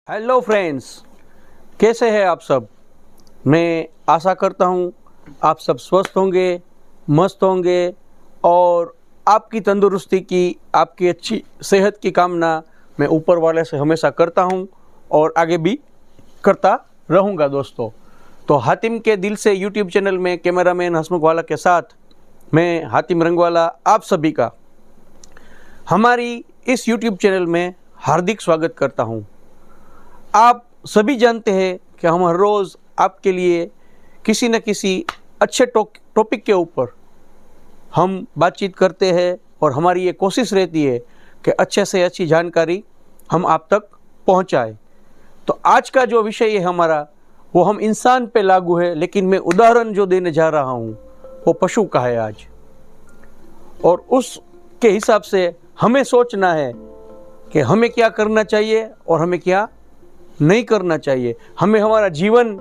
Hello friends, कैसे हैं आप सब। मैं आशा करता हूँ आप सब स्वस्थ होंगे, मस्त होंगे और आपकी तंदुरुस्ती की, आपकी अच्छी सेहत की कामना मैं ऊपर वाले से हमेशा करता हूँ और आगे भी करता रहूँगा दोस्तों। तो हातिम के दिल से यूट्यूब चैनल में कैमरामैन हसमुख वाला के साथ मैं हातिम रंगवाला आप सभी का हमारी इस यूट्यूब चैनल में हार्दिक स्वागत करता हूँ। आप सभी जानते हैं कि हम हर रोज़ आपके लिए किसी न किसी अच्छे टॉपिक के ऊपर हम बातचीत करते हैं और हमारी ये कोशिश रहती है कि अच्छे से अच्छी जानकारी हम आप तक पहुंचाएं। तो आज का जो विषय है हमारा, वो हम इंसान पे लागू है, लेकिन मैं उदाहरण जो देने जा रहा हूँ वो पशु का है आज। और उसके हिसाब से हमें सोचना है कि हमें क्या करना चाहिए और हमें क्या नहीं करना चाहिए। हमें हमारा जीवन,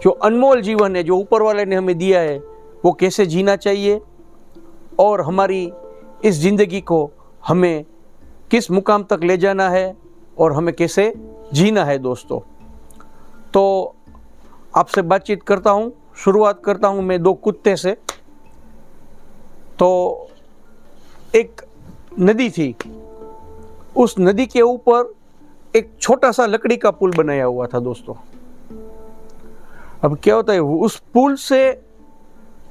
जो अनमोल जीवन है जो ऊपर वाले ने हमें दिया है, वो कैसे जीना चाहिए और हमारी इस ज़िंदगी को हमें किस मुकाम तक ले जाना है और हमें कैसे जीना है दोस्तों। तो आपसे बातचीत करता हूँ, शुरुआत करता हूँ मैं दो कुत्ते से। तो एक नदी थी, उस नदी के ऊपर एक छोटा सा लकड़ी का पुल बनाया हुआ था दोस्तों। अब क्या होता है, उस पुल से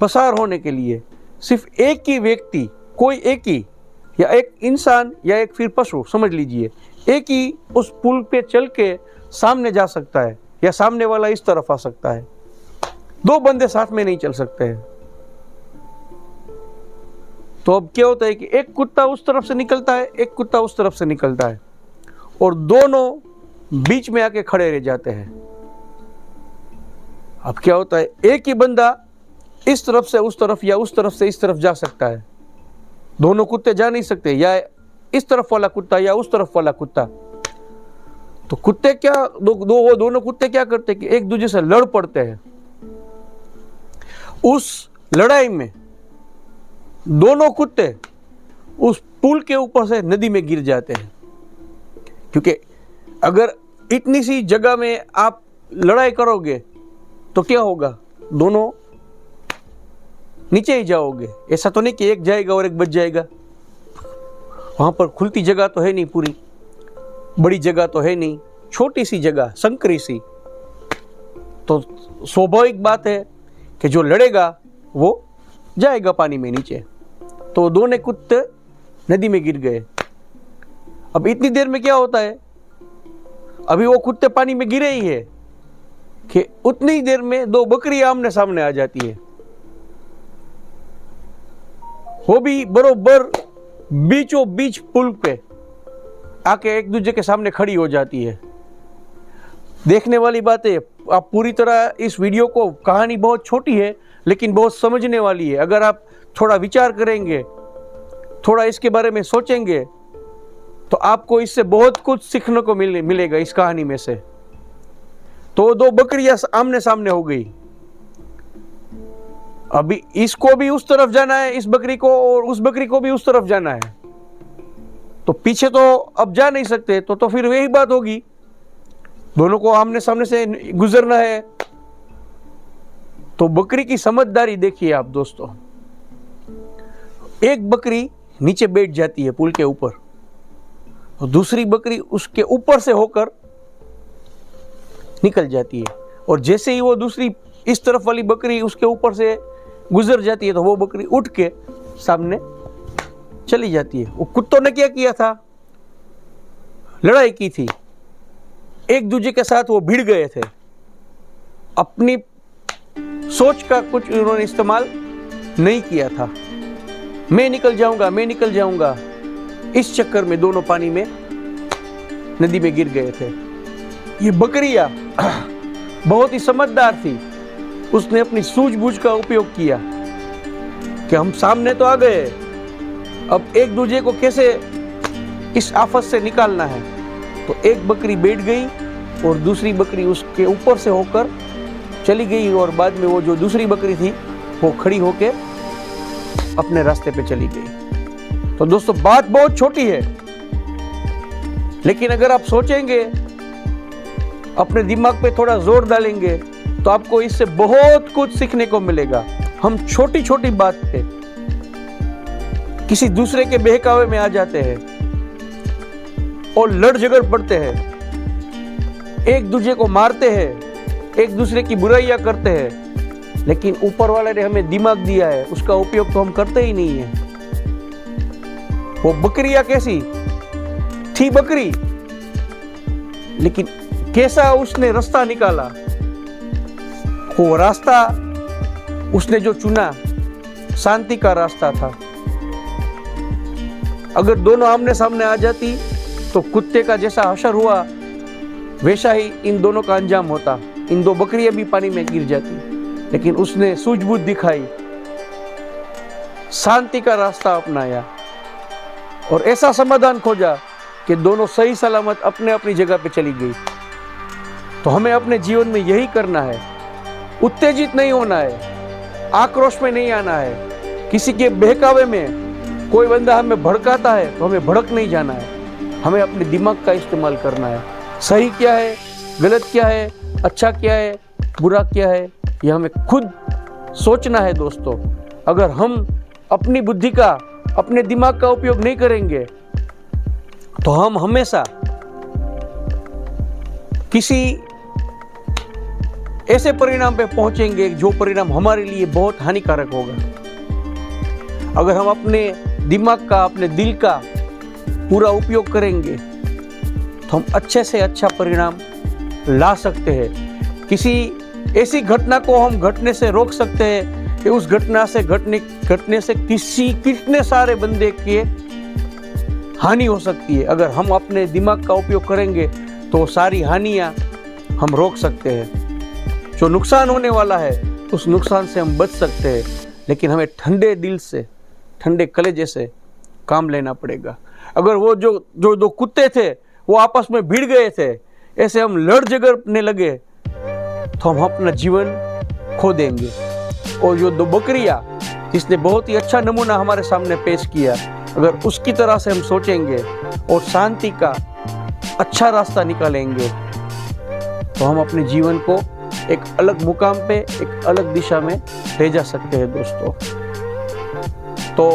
पसार होने के लिए सिर्फ एक ही व्यक्ति, कोई एक ही, या एक इंसान या एक फिर पशु समझ लीजिए, एक ही उस पुल पे चल के सामने जा सकता है या सामने वाला इस तरफ आ सकता है। दो बंदे साथ में नहीं चल सकते हैं। तो अब क्या होता है कि एक कुत्ता उस तरफ से निकलता है, एक कुत्ता उस तरफ से निकलता है और दोनों बीच में आके खड़े रह जाते हैं। अब क्या होता है, एक ही बंदा इस तरफ से उस तरफ या उस तरफ से इस तरफ जा सकता है, दोनों कुत्ते जा नहीं सकते, या इस तरफ वाला कुत्ता या उस तरफ वाला कुत्ता। तो कुत्ते क्या वो दोनों कुत्ते क्या करते हैं कि एक दूसरे से लड़ पड़ते हैं। उस लड़ाई में दोनों कुत्ते उस पुल के ऊपर से नदी में गिर जाते हैं, क्योंकि अगर इतनी सी जगह में आप लड़ाई करोगे तो क्या होगा, दोनों नीचे ही जाओगे। ऐसा तो नहीं कि एक जाएगा और एक बच जाएगा। वहां पर खुलती जगह तो है नहीं, पूरी बड़ी जगह तो है नहीं, छोटी सी जगह, संकरी सी। तो स्वाभाविक बात है कि जो लड़ेगा वो जाएगा पानी में नीचे। तो दोनों कुत्ते नदी में गिर गए। अब इतनी देर में क्या होता है, अभी वो कुत्ते पानी में गिरे ही है कि उतनी ही देर में दो बकरियां आमने सामने आ जाती है। वो भी बरोबर बीचों बीच पुल पे आके एक दूसरे के सामने खड़ी हो जाती है। देखने वाली बात है, आप पूरी तरह इस वीडियो को, कहानी बहुत छोटी है लेकिन बहुत समझने वाली है। अगर आप थोड़ा विचार करेंगे, थोड़ा इसके बारे में सोचेंगे, तो आपको इससे बहुत कुछ सीखने को मिलेगा इस कहानी में से। तो दो बकरियां आमने सामने हो गई। अभी इसको भी उस तरफ जाना है, इस बकरी को, और उस बकरी को भी उस तरफ जाना है। तो पीछे तो अब जा नहीं सकते, तो फिर वही बात होगी, दोनों को आमने सामने से गुजरना है। तो बकरी की समझदारी देखिए आप दोस्तों। एक बकरी नीचे बैठ जाती है पुल के ऊपर, और दूसरी बकरी उसके ऊपर से होकर निकल जाती है। और जैसे ही वो दूसरी इस तरफ वाली बकरी उसके ऊपर से गुजर जाती है, तो वो बकरी उठ के सामने चली जाती है। वो कुत्तों ने क्या किया था, लड़ाई की थी, एक दूसरे के साथ वो भिड़ गए थे। अपनी सोच का कुछ उन्होंने इस्तेमाल नहीं किया था। मैं निकल जाऊंगा, मैं निकल जाऊंगा, इस चक्कर में दोनों पानी में, नदी में गिर गए थे। ये बकरियां बहुत ही समझदार थी। उसने अपनी सूझबूझ का उपयोग किया कि हम सामने तो आ गए, अब एक दूसरे को कैसे इस आफत से निकालना है। तो एक बकरी बैठ गई और दूसरी बकरी उसके ऊपर से होकर चली गई, और बाद में वो जो दूसरी बकरी थी वो खड़ी होके अपने रास्ते पे चली गई। तो दोस्तों बात बहुत छोटी है, लेकिन अगर आप सोचेंगे अपने दिमाग पे थोड़ा जोर डालेंगे तो आपको इससे बहुत कुछ सीखने को मिलेगा। हम छोटी छोटी बात पे किसी दूसरे के बहकावे में आ जाते हैं और लड़ झगड़ पड़ते हैं, एक दूसरे को मारते हैं, एक दूसरे की बुराइयां करते हैं, लेकिन ऊपर वाले ने हमें दिमाग दिया है, उसका उपयोग तो हम करते ही नहीं है। वो बकरियां कैसी थी बकरी, लेकिन कैसा उसने रास्ता निकाला। वो रास्ता उसने जो चुना शांति का रास्ता था। अगर दोनों आमने सामने आ जाती तो कुत्ते का जैसा हशर हुआ वैसा ही इन दोनों का अंजाम होता, इन दो बकरियां भी पानी में गिर जाती। लेकिन उसने सूझबूझ दिखाई, शांति का रास्ता अपनाया और ऐसा समाधान खोजा कि दोनों सही सलामत अपने अपनी जगह पे चली गई। तो हमें अपने जीवन में यही करना है, उत्तेजित नहीं होना है, आक्रोश में नहीं आना है। किसी के बहकावे में कोई बंदा हमें भड़काता है तो हमें भड़क नहीं जाना है, हमें अपने दिमाग का इस्तेमाल करना है। सही क्या है, गलत क्या है, अच्छा क्या है, बुरा क्या है, ये हमें खुद सोचना है दोस्तों। अगर हम अपनी बुद्धि का, अपने दिमाग का उपयोग नहीं करेंगे तो हम हमेशा किसी ऐसे परिणाम पे पहुंचेंगे जो परिणाम हमारे लिए बहुत हानिकारक होगा। अगर हम अपने दिमाग का, अपने दिल का पूरा उपयोग करेंगे तो हम अच्छे से अच्छा परिणाम ला सकते हैं। किसी ऐसी घटना को हम घटने से रोक सकते हैं कि उस घटना से घटने से कितने सारे बंदे के हानि हो सकती है। अगर हम अपने दिमाग का उपयोग करेंगे तो सारी हानियां हम रोक सकते हैं। जो नुकसान होने वाला है उस नुकसान से हम बच सकते हैं, लेकिन हमें ठंडे दिल से, ठंडे कलेजे से काम लेना पड़ेगा। अगर वो जो दो कुत्ते थे वो आपस में भिड़ गए थे, ऐसे हम लड़ झगड़ने लगे तो हम अपना जीवन खो देंगे। और जो दो बकरियां, जिसने बहुत ही अच्छा नमूना हमारे सामने पेश किया, अगर उसकी तरह से हम सोचेंगे और शांति का अच्छा रास्ता निकालेंगे तो हम अपने जीवन को एक अलग मुकाम पे, एक अलग दिशा में ले जा सकते हैं दोस्तों। तो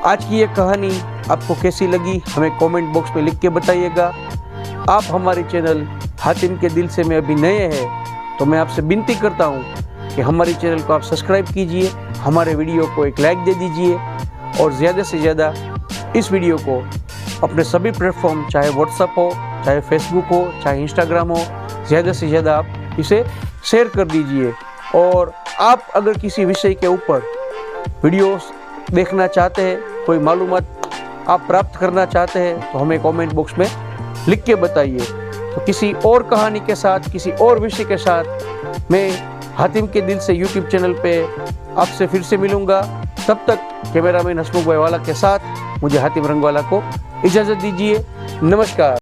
आज की ये कहानी आपको कैसी लगी हमें कमेंट बॉक्स में लिख के बताइएगा। आप हमारे चैनल हातिम के दिल से में अभी नए हैं तो मैं आपसे विनती करता हूँ कि हमारे चैनल को आप सब्सक्राइब कीजिए, हमारे वीडियो को एक लाइक दे दीजिए और ज़्यादा से ज़्यादा इस वीडियो को अपने सभी प्लेटफॉर्म, चाहे व्हाट्सएप हो, चाहे फेसबुक हो, चाहे इंस्टाग्राम हो, ज़्यादा से ज़्यादा आप इसे शेयर कर दीजिए। और आप अगर किसी विषय के ऊपर वीडियोस देखना चाहते हैं, कोई मालूमात आप प्राप्त करना चाहते हैं तो हमें कमेंट बॉक्स में लिख के बताइए। तो किसी और कहानी के साथ, किसी और विषय के साथ मैं हातिम के दिल से यूट्यूब चैनल पे आपसे फिर से मिलूँगा। तब तक कैमरामैन हसमुख भाई वाला के साथ मुझे हातिम रंगवाला को इजाज़त दीजिए। नमस्कार।